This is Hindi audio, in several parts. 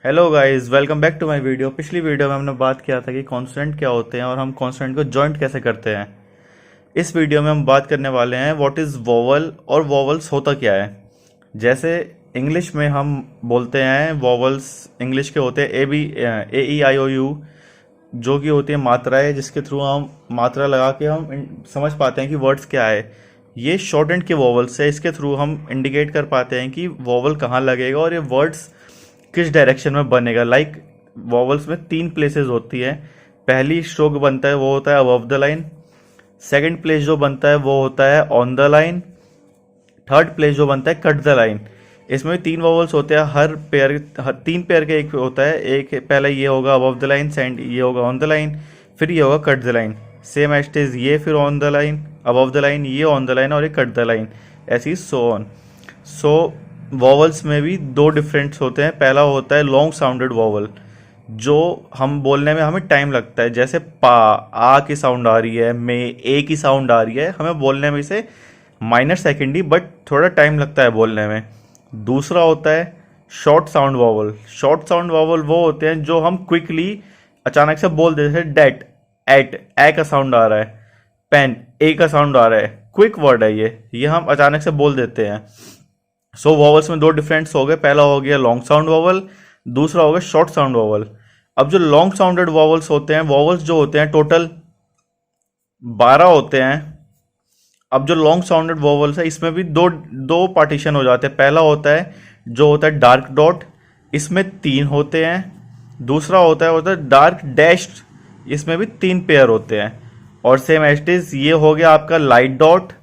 Hello guys, welcome back to my video. पिछली वीडियो में हमने बात किया था कि कॉन्सोनेंट क्या होते हैं और हम कॉन्सोनेंट को जॉइंट कैसे करते हैं। इस वीडियो में हम बात करने वाले हैं व्हाट इज़ वोवल और वोवल्स होता क्या है। जैसे इंग्लिश में हम बोलते हैं वोवल्स, इंग्लिश के होते हैं A, B, A, E, I, O, U, जो कि होती है मात्राएं, जिसके थ्रू हम मात्रा लगा के हम समझ पाते हैं कि वर्ड्स क्या है। ये शॉर्ट एंड के वोवल्स है, इसके थ्रू हम इंडिकेट कर पाते हैं कि वोवल कहाँ लगेगा और ये वर्ड्स किस डायरेक्शन में बनेगा। लाइक वॉवल्स में तीन प्लेसेस होती है। पहली स्ट्रोक बनता है वो होता है above the line. Second place जो बनता है वो होता है on the line. Third place जो बनता है कट द लाइन। इसमें भी तीन वॉवल्स होते हैं, हर तीन पेयर के एक होता है। एक पहले ये होगा अबव द लाइन, सेकंड ये होगा ऑन द लाइन, फिर ये होगा cut the line. Same stage ये फिर on the line, above the line, ये ऑन द लाइन और ये कट द लाइन, ऐसी सो ऑन। सो वॉवल्स में भी दो डिफरेंट्स होते हैं। पहला होता है लॉन्ग साउंडेड वॉवल, जो हम बोलने में हमें टाइम लगता है। जैसे पा, आ की साउंड आ रही है, में ए की साउंड आ रही है, हमें बोलने में इसे माइनर सेकेंड ही बट थोड़ा टाइम लगता है बोलने में। दूसरा होता है short sound vowel. Short sound vowel वो होते हैं जो हम क्विकली अचानक से बोल देते हैं। डेट, एट, ए का साउंड आ रहा है, पेन, ए का साउंड आ रहा है, क्विक वर्ड है ये हम अचानक से बोल देते हैं। सो वॉवल्स में दो डिफरेंट्स हो गए। पहला हो गया लॉन्ग साउंड वॉवल, दूसरा हो गया शॉर्ट साउंड वॉवल। अब जो लॉन्ग साउंडेड वॉवल्स होते हैं, वॉवल्स जो होते हैं टोटल 12 होते हैं। अब जो लॉन्ग साउंडेड वॉवल्स है इसमें भी दो दो पार्टीशन हो जाते हैं। पहला होता है जो होता है डार्क डॉट, इसमें 3 होते हैं। दूसरा होता है डार्क डैश्ड, इसमें भी 3 पेयर होते हैं। और सेम एस्टिस ये हो गया आपका लाइट डॉट,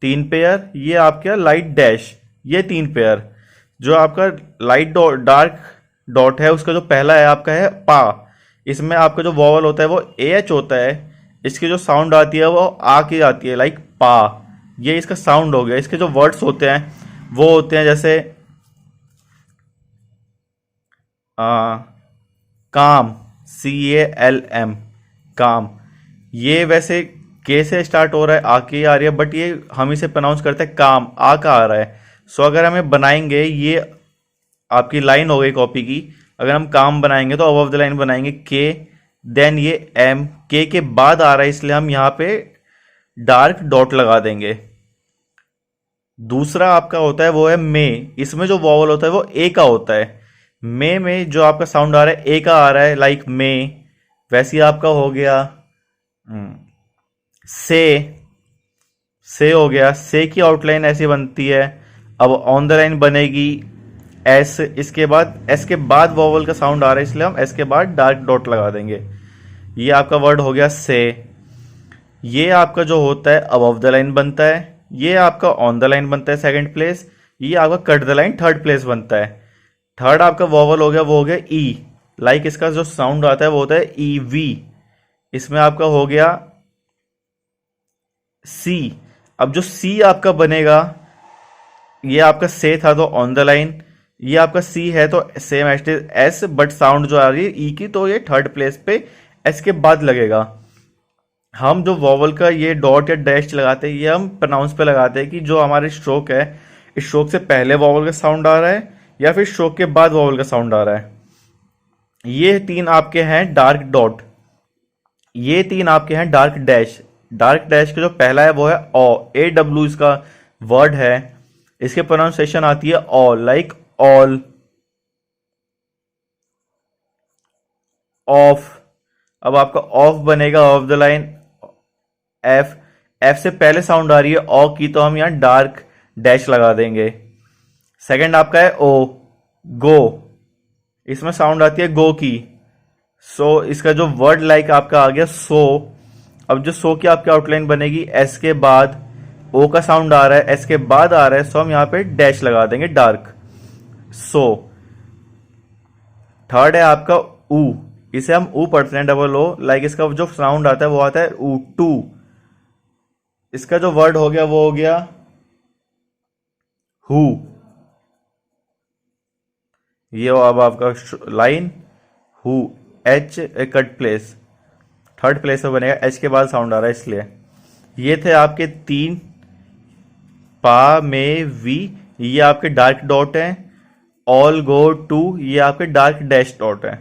3 पेयर। ये आपका लाइट डैश, ये 3 पेयर। जो आपका लाइट डॉट, डार्क डॉट है, उसका जो पहला है आपका है पा। इसमें आपका जो वॉवल होता है वो ए एच होता है। इसकी जो साउंड आती है वो आ की आती है, लाइक पा। ये इसका साउंड हो गया। इसके जो वर्ड्स होते हैं वो होते हैं जैसे काम, CALM, काम। ये वैसे के से स्टार्ट हो रहा है, आ की आ रही है, बट ये हम इसे प्रोनाउंस करते हैं काम, आ का आ रहा है। सो अगर हमें बनाएंगे, ये आपकी लाइन हो गई कॉपी की। अगर हम काम बनाएंगे तो अबव द लाइन बनाएंगे के, देन ये एम, के बाद आ रहा है इसलिए हम यहाँ पे डार्क डॉट लगा देंगे। दूसरा आपका होता है वो है मे। इसमें जो वॉवल होता है वो ए का होता है। मे में जो आपका साउंड आ रहा है ए का आ रहा है, लाइक मे। वैसे ही आपका हो गया से। से हो गया, से की आउटलाइन ऐसी बनती है। अब ऑन द लाइन बनेगी एस। इसके बाद एस के बाद वॉवल का साउंड आ रहा है इसलिए हम एस के बाद डार्क डॉट लगा देंगे। ये आपका वर्ड हो गया से। ये आपका जो होता है अबव द लाइन बनता है। ये आपका ऑन द लाइन बनता है सेकंड प्लेस। ये आपका cut the line third place बनता है। थर्ड आपका वॉवल हो गया वो हो गया ई। लाइक इसका जो साउंड आता है वो होता है ई वी। इसमें आपका हो गया सी। अब जो सी आपका बनेगा, ये आपका से था तो ऑन द लाइन, ये आपका सी है तो सेम एस, बट साउंड जो आ रही है ई की, तो ये थर्ड प्लेस पे एस के बाद लगेगा। हम जो वॉवल का ये डॉट या डैश लगाते हैं, ये हम प्रोनाउंस पे लगाते हैं कि जो हमारे स्ट्रोक है, इस स्ट्रोक से पहले वॉवल का साउंड आ रहा है या फिर स्ट्रोक के बाद वॉवल का साउंड आ रहा है। ये 3 आपके हैं डार्क डॉट, ये 3 आपके हैं डार्क डैश। डार्क डैश का जो पहला है वो है ओ, AW इसका वर्ड है। इसके प्रोनाउंसिएशन आती है ऑल, लाइक ऑल, ऑफ। अब आपका ऑफ बनेगा of the line F. F से पहले साउंड आ रही है ओ की, तो हम यहां डार्क डैश लगा देंगे। सेकंड आपका है ओ, गो। इसमें साउंड आती है गो की। सो इसका जो वर्ड लाइक आपका आ गया सो। अब जो सो की आपकी आउटलाइन बनेगी एस के बाद ओ का साउंड आ रहा है, एस के बाद आ रहा है, सो हम यहां पे डैश लगा देंगे डार्क, सो। थर्ड है आपका ऊ। इसे हम ऊ पढ़ते हैं, डबल ओ। लाइक इसका जो साउंड आता है वो आता है ऊ, टू। इसका जो वर्ड हो गया वो हो गया हु। ये अब आपका line who, H cut place, third place में बनेगा, एच के बाद साउंड आ रहा है इसलिए। ये थे आपके 3 पा, में, वी। ये आपके डार्क डॉट हैं। ऑल गो टू, ये आपके डार्क डैश डॉट है।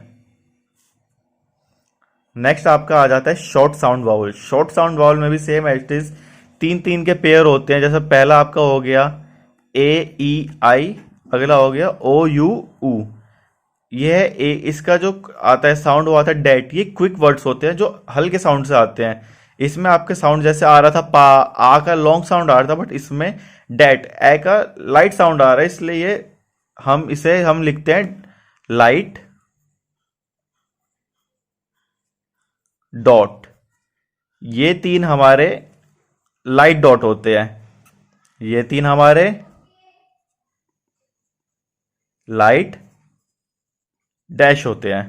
नेक्स्ट आपका आ जाता है short sound vowel. Short sound vowel में भी सेम एज इट इज तीन तीन के पेयर होते हैं। जैसे पहला आपका हो गया ए ई आई, अगला हो गया ओ यू ऊ। ये है ए, इसका जो आता है साउंड वो आता है डेट। ये क्विक वर्ड्स होते हैं जो हल्के साउंड से आते हैं। इसमें आपके साउंड जैसे आ रहा था पा, आ का लॉन्ग साउंड आ रहा था, बट इसमें डेट ए का लाइट साउंड आ रहा है, इसलिए ये हम लिखते हैं लाइट डॉट। ये तीन हमारे लाइट डॉट होते हैं, ये तीन हमारे लाइट डैश होते हैं।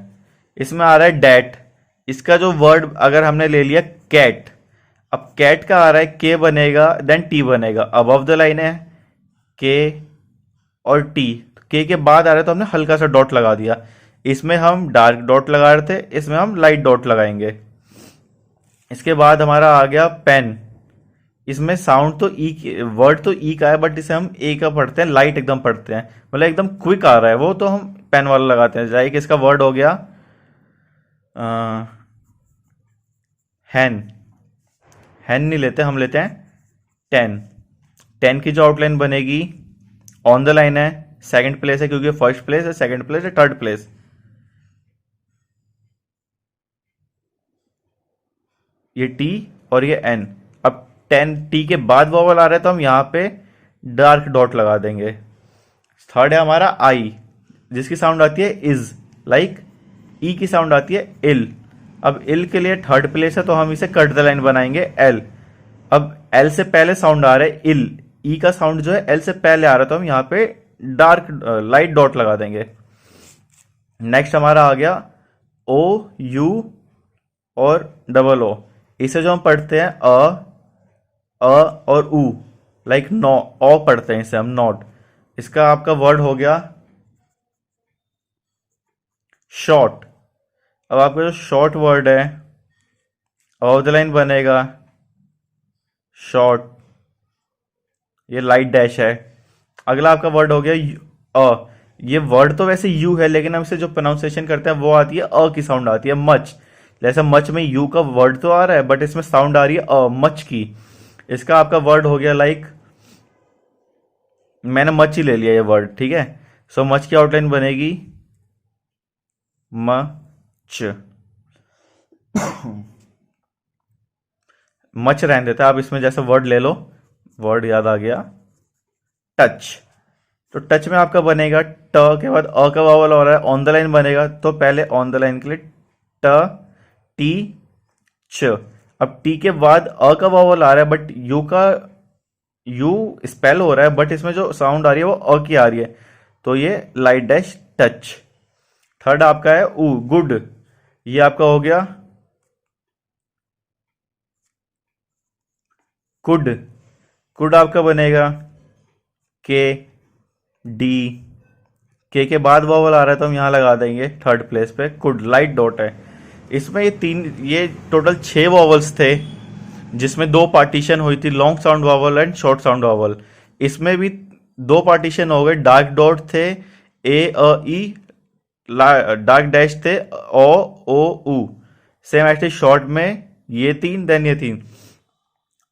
इसमें आ रहा है डेट। इसका जो वर्ड अगर हमने ले लिया कैट, अब कैट का आ रहा है के बनेगा देन टी बनेगा, अबव द लाइन है के और टी, के के बाद आ रहा है तो हमने हल्का सा डॉट लगा दिया। इसमें हम डार्क डॉट लगा रहे थे, इसमें हम लाइट डॉट लगाएंगे। इसके बाद हमारा आ गया पेन। इसमें साउंड तो ई, वर्ड तो ई का है, बट इसे हम ए का पढ़ते हैं, लाइट एकदम पढ़ते हैं, मतलब एकदम क्विक आ रहा है वो, तो हम पेन वाला लगाते हैं। लाइक इसका वर्ड हो गया हैन। हैन नहीं लेते, हम लेते हैं टेन। टेन की जो आउटलाइन बनेगी ऑन द लाइन है, सेकंड प्लेस है क्योंकि फर्स्ट प्लेस है, सेकंड प्लेस है, थर्ड प्लेस। ये टी और ये एन। अब टेन टी के बाद वॉवल आ रहा है तो हम यहां पे डार्क डॉट लगा देंगे। थर्ड है हमारा आई, जिसकी साउंड आती है इज, लाइक ई की साउंड आती है इल। अब इल के लिए थर्ड प्लेस है तो हम इसे कट द लाइन बनाएंगे एल। अब एल से पहले साउंड आ रहा है इल, ई का साउंड जो है एल से पहले आ रहा है तो हम यहां पे डार्क लाइट डॉट लगा देंगे। नेक्स्ट हमारा आ गया ओ यू और डबल ओ। इसे जो हम पढ़ते हैं अ और ऊ, लाइक नो, ओ पढ़ते हैं इसे हम नॉट। इसका आपका वर्ड हो गया शॉर्ट। अब आपका जो शॉर्ट वर्ड है ऑफ द लाइन बनेगा शॉर्ट, ये लाइट डैश है। अगला आपका वर्ड हो गया अ। ये वर्ड तो वैसे यू है, लेकिन हम इसे जो प्रोनाउंसिएशन करते हैं वो आती है अ की साउंड आती है, मच। जैसे मच में यू का वर्ड तो आ रहा है बट इसमें साउंड आ रही है अ, मच की। इसका आपका वर्ड हो गया लाइक, मैंने मच ही ले लिया ये वर्ड, ठीक है। सो मच की आउटलाइन बनेगी मच। मच रहने देता है, आप इसमें जैसे वर्ड ले लो, वर्ड याद आ गया टच। तो टच में आपका बनेगा ट के बाद अ का वावल हो रहा है, ऑन द लाइन बनेगा तो पहले ऑन द लाइन के लिए ट टी च। अब टी के बाद अ का वावल आ रहा है बट यू का यू स्पेल हो रहा है, बट इसमें जो साउंड आ रही है वो अ की आ रही है, तो ये लाइट डैश टच। थर्ड आपका है ऊ, गुड। ये आपका हो गया कुड। कुड आपका बनेगा के डी, के बाद वॉवल आ रहा है तो हम यहां लगा देंगे थर्ड प्लेस पे कुड, लाइट डॉट है। इसमें ये टोटल 6 वॉवल्स थे, जिसमें 2 पार्टीशन हुई थी, long sound vowel and short sound vowel. इसमें भी 2 पार्टीशन हो गए, डार्क डॉट थे ए अ ई, डार्क डैश थे ओ ओ ऊ। सेम ऐसे शॉर्ट में ये 3 देन ये 3।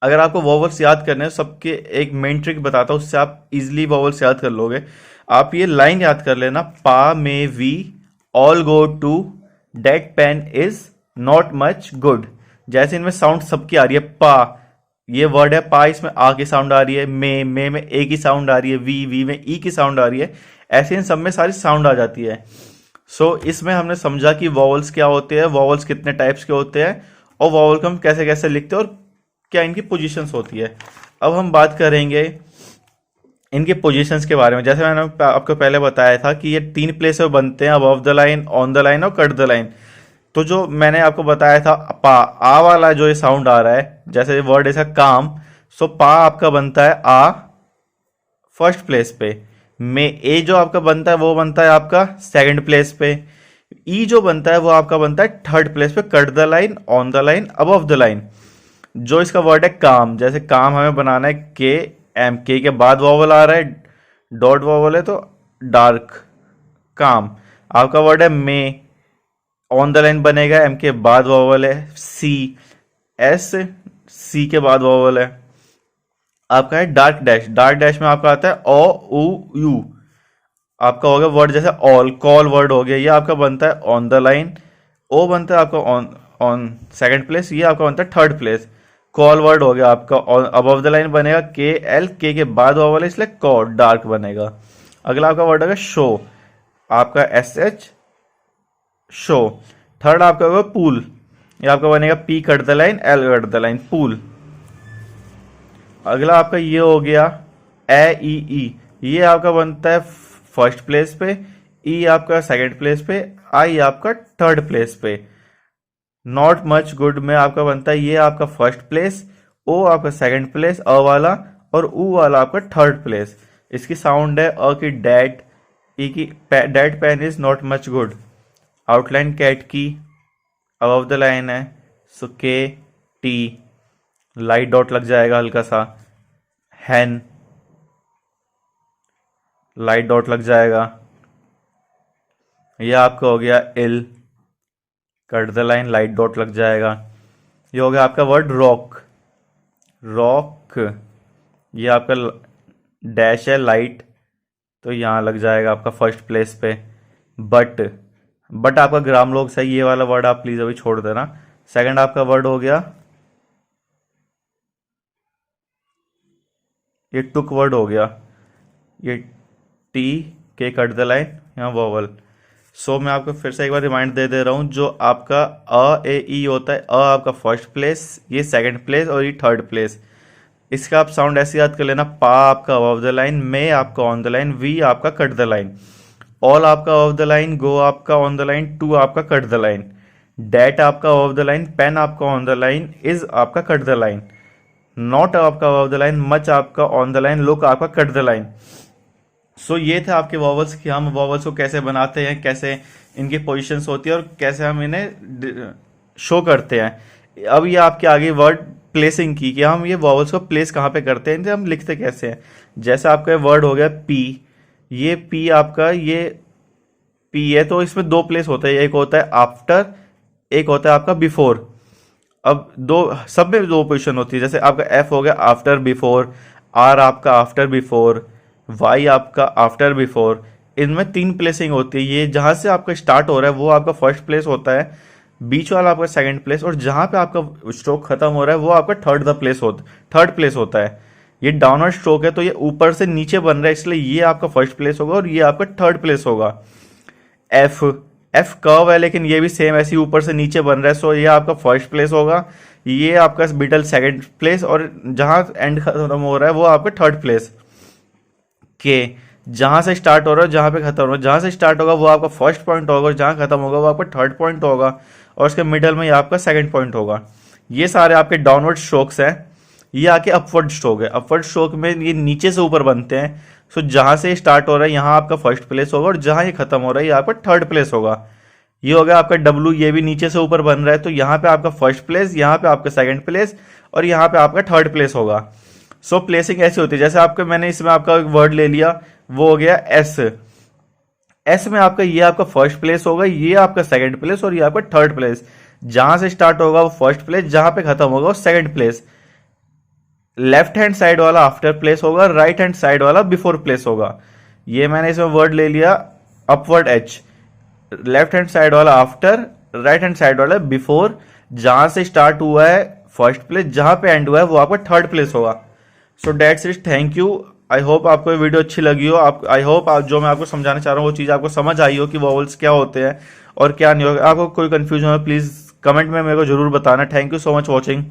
अगर आपको वॉवल्स याद करने हैं, सबके एक मेन ट्रिक बताता हूं, उससे आप इजिली वॉवल्स याद कर लोगे। आप ये लाइन याद कर लेना, पा में we all go to date pen is not much good. जैसे इनमें साउंड सबकी आ रही है, पा ये वर्ड है पा, इसमें आ की साउंड आ रही है, में ए की साउंड आ रही है, वी में ई की साउंड आ रही है, ऐसे इन सब में सारी साउंड आ जाती है। सो इसमें हमने समझा कि वॉवल्स क्या होते हैं, वॉवल्स कितने टाइप्स के होते हैं, और वॉवल को हम कैसे कैसे लिखते हैं और क्या इनकी पोजीशंस होती है। अब हम बात करेंगे इनके पोजीशंस के बारे में। जैसे मैंने आपको पहले बताया था कि ये 3 प्लेस में बनते हैं, above the line, on the line और कट द लाइन। तो जो मैंने आपको बताया था पा, आ वाला जो ये साउंड आ रहा है, जैसे वर्ड ऐसा काम, सो पा आपका बनता है आ फर्स्ट प्लेस पे, में ए जो आपका बनता है वो बनता है आपका सेकंड प्लेस पे, ई जो बनता है वो आपका बनता है थर्ड प्लेस पे, cut the line, on the line, above the line. जो इसका वर्ड है काम, जैसे काम हमें बनाना है के एम, के बाद वॉवल आ रहा है, डॉट वॉवल है तो डार्क, काम। आपका वर्ड है मे, ऑन द लाइन बनेगा, एम के बाद वॉवल है, सी, एस, सी के बाद वॉवल है। आपका है डार्क डैश, डार्क डैश में आपका आता है ओ उ यू। आपका हो गया वर्ड जैसे ऑल, कॉल वर्ड हो गया, ये आपका बनता है ऑन द लाइन, ओ बनता है आपका ऑन ऑन सेकंड प्लेस, ये आपका बनता है थर्ड प्लेस। कॉल वर्ड हो गया आपका अबव द लाइन बनेगा, के एल, के बाद वॉवल है इसलिए कॉ, डार्क बनेगा। अगला आपका वर्ड होगा शो, आपका एस एच, शो। थर्ड आपका होगा पूल, ये आपका बनेगा P cut the line, L cut the line, pool. अगला आपका ये हो गया ए ई ई, ये आपका बनता है फर्स्ट प्लेस पे, ई आपका सेकंड प्लेस पे, आई आपका थर्ड प्लेस पे। नॉट मच गुड में आपका बनता है ये आपका फर्स्ट प्लेस, ओ आपका सेकंड प्लेस, अ वाला, और ऊ वाला आपका थर्ड प्लेस। इसकी साउंड है अ की डैट, ई की that pen is not much good. Outline cat की, अबव द लाइन है, सो के टी, लाइट डॉट लग जाएगा हल्का सा, हैन, लाइट डॉट लग जाएगा। ये आपका हो गया इल, cut the line, light dot लग जाएगा। ये हो गया आपका वर्ड रॉक, रॉक, ये आपका डैश है लाइट, तो यहाँ लग जाएगा आपका फर्स्ट प्लेस पे। बट, बट आपका ग्राम लोग सही, ये वाला वर्ड आप प्लीज अभी छोड़ देना। सेकंड आपका वर्ड हो गया ये टुक वर्ड हो गया, ये टी, के कट द लाइन, यहाँ वॉवल। सो मैं आपको फिर से एक बार रिमाइंड दे दे रहा हूँ, जो आपका अ ए ई होता है, अ आपका फर्स्ट प्लेस, ये सेकंड प्लेस और ये थर्ड प्लेस। इसका आप साउंड ऐसे याद कर लेना, पा आपका अबव द लाइन, मे आपका ऑन द लाइन, वी आपका कट द लाइन, ऑल आपका अबव द लाइन, गो आपका ऑन द लाइन, टू आपका कट द लाइन, डैट आपका अबव द लाइन, पेन आपका ऑन द लाइन, इज आपका कट द लाइन, नॉट आपका अबव द लाइन, मच आपका ऑन द लाइन, लुक आपका कट द लाइन। सो ये थे आपके वॉवल्स कि हम वॉवल्स को कैसे बनाते हैं, कैसे इनकी पोजीशंस होती है और कैसे हम इन्हें शो करते हैं। अब ये आपके आगे वर्ड प्लेसिंग की, कि हम ये वॉवल्स को प्लेस कहाँ पे करते हैं, इनसे हम लिखते कैसे हैं। जैसे आपका वर्ड हो गया पी, ये पी आपका ये पी है, तो इसमें दो प्लेस होते हैं, एक होता है आफ्टर, एक होता है आपका बिफोर। अब दो, सब में दो पोजीशन होती है। जैसे आपका एफ हो गया आफ्टर बिफोर, आर आपका आफ्टर बिफोर, वाई आपका आफ्टर बिफोर। इनमें तीन प्लेसिंग होती है। ये जहां से आपका स्टार्ट हो रहा है वो आपका फर्स्ट प्लेस होता है, बीच वाला आपका सेकंड प्लेस, और जहां पे आपका स्ट्रोक खत्म हो रहा है वो आपका थर्ड प्लेस होता है। ये डाउनवर्ड स्ट्रोक है तो ये ऊपर से नीचे बन रहा है, इसलिए ये आपका फर्स्ट प्लेस होगा और ये आपका थर्ड प्लेस होगा। एफ, एफ कर्व है लेकिन ये भी सेम ऐसे ऊपर से नीचे बन रहा है, सो ये आपका फर्स्ट प्लेस होगा, ये आपका मिडल सेकंड प्लेस, और जहां एंड खत्म हो रहा है वो आपका थर्ड प्लेस। के, जहां से स्टार्ट हो रहा है जहां पे खत्म हो रहा है, जहां से स्टार्ट होगा वो आपका फर्स्ट पॉइंट होगा और जहां खत्म होगा वो आपका थर्ड पॉइंट होगा, और उसके मिडल में ये आपका सेकंड पॉइंट होगा। ये सारे आपके डाउनवर्ड स्ट्रोक्स हैं। ये आके अपवर्ड स्ट्रोक है। अपवर्ड स्ट्रोक में ये नीचे से ऊपर बनते हैं। सो जहां से स्टार्ट हो रहा है यहाँ आपका फर्स्ट प्लेस होगा और जहां ये खत्म हो रहा है ये आपका थर्ड प्लेस होगा। ये हो गया आपका डब्लू, ये भी नीचे से ऊपर बन रहा है तो यहाँ पे आपका फर्स्ट प्लेस, यहाँ पे आपका सेकंड प्लेस और यहाँ पे आपका थर्ड प्लेस होगा। सो प्लेसिंग ऐसी होती है, जैसे आपका मैंने इसमें आपका वर्ड ले लिया, वो हो गया एस। एस में आपका ये आपका फर्स्ट प्लेस होगा, ये आपका सेकंड प्लेस और ये आपका थर्ड प्लेस। जहां से स्टार्ट होगा वो फर्स्ट प्लेस, जहां पे खत्म होगा वो second place. Left hand side वाला आफ्टर प्लेस होगा, राइट हैंड साइड वाला बिफोर प्लेस होगा। ये मैंने इसमें वर्ड ले लिया upward H. Left hand side वाला आफ्टर, राइट हैंड साइड वाला बिफोर। जहां से स्टार्ट हुआ है फर्स्ट प्लेस, जहां पे एंड हुआ है वो आपका थर्ड प्लेस होगा। So that's it, thank you. I hope आपको ये वीडियो अच्छी लगी हो। आई होप आप जो मैं आपको समझाना चाह रहा हूँ वो चीज़ आपको समझ आई हो कि वॉवल्स क्या होते हैं और क्या नहीं होगा। आपको कोई कंफ्यूजन हो प्लीज़ कमेंट में मेरे को जरूर बताना। Thank you so much watching.